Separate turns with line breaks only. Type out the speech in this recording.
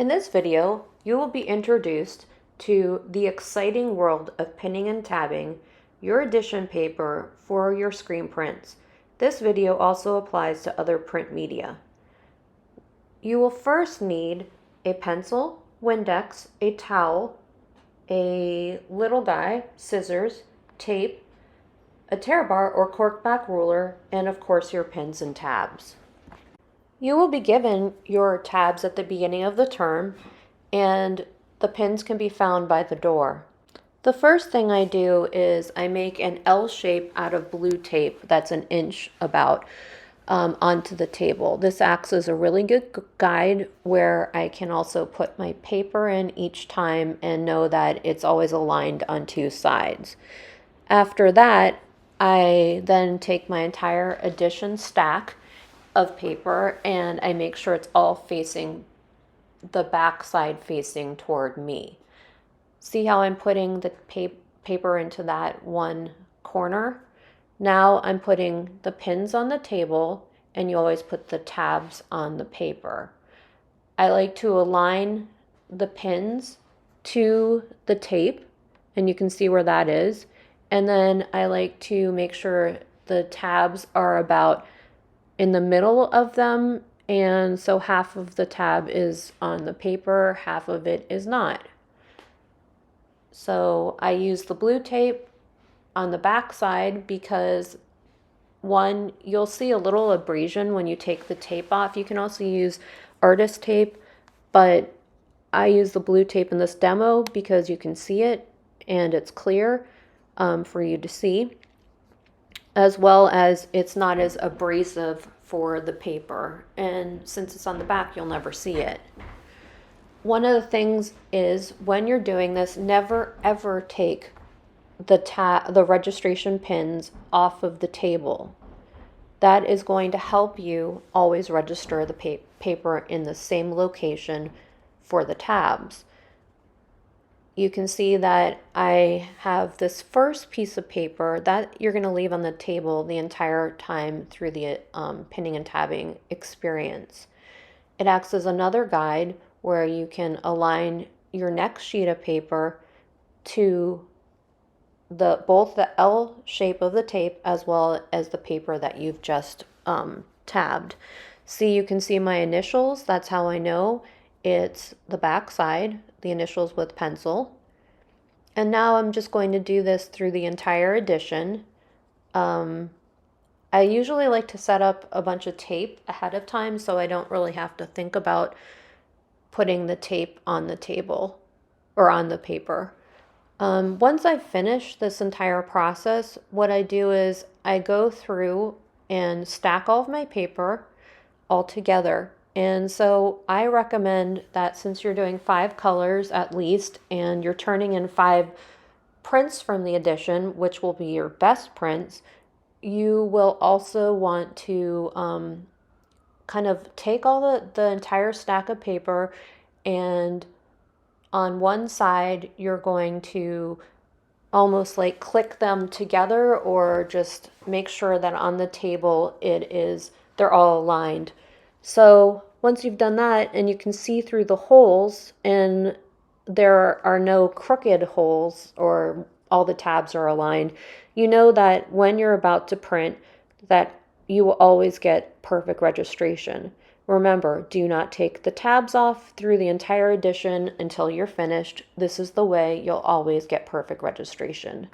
In this video, you will be introduced to the exciting world of pinning and tabbing your edition paper for your screen prints. This video also applies to other print media. You will first need a pencil, Windex, a towel, a little guy, scissors, tape, a tear bar or corkback ruler, and of course your pins and tabs. You will be given your tabs at the beginning of the term, and the pins can be found by the door. The first thing I do is I make an L shape out of blue tape that's an inch about onto the table. This acts as a really good guide where I can also put my paper in each time and know that it's always aligned on two sides. After that, I then take my entire edition stack of paper and I make sure it's all facing the back side facing toward me. See how I'm putting the paper into that one corner? Now I'm putting the pins on the table, and you always put the tabs on the paper. I like to align the pins to the tape, and you can see where that is. And then I like to make sure the tabs are about in the middle of them, and so half of the tab is on the paper, half of it is not. So I use the blue tape on the back side because one, you'll see a little abrasion when you take the tape off. You can also use artist tape, but I use the blue tape in this demo because you can see it and it's clear for you to see, as well as it's not as abrasive for the paper, and since it's on the back you'll never see it. One of the things is when you're doing this, never ever take the registration pins off of the table. That is going to help you always register the paper in the same location for the tabs. You can see that I have this first piece of paper that you're going to leave on the table the entire time through the pinning and tabbing experience. It acts as another guide where you can align your next sheet of paper to both the L shape of the tape as well as the paper that you've just tabbed. See, you can see my initials. That's how I know it's the back side, the initials with pencil. And now I'm just going to do this through the entire edition. I usually like to set up a bunch of tape ahead of time so I don't really have to think about putting the tape on the table or on the paper. Once I've finished this entire process, what I do is I go through and stack all of my paper all together. And so I recommend that since you're doing 5 colors at least, and you're turning in 5 prints from the edition, which will be your best prints, you will also want to kind of take all the entire stack of paper, and on one side you're going to almost like click them together, or just make sure that on the table they're all aligned. So once you've done that and you can see through the holes and there are no crooked holes or all the tabs are aligned, you know that when you're about to print that you will always get perfect registration. Remember, do not take the tabs off through the entire edition until you're finished. This is the way you'll always get perfect registration.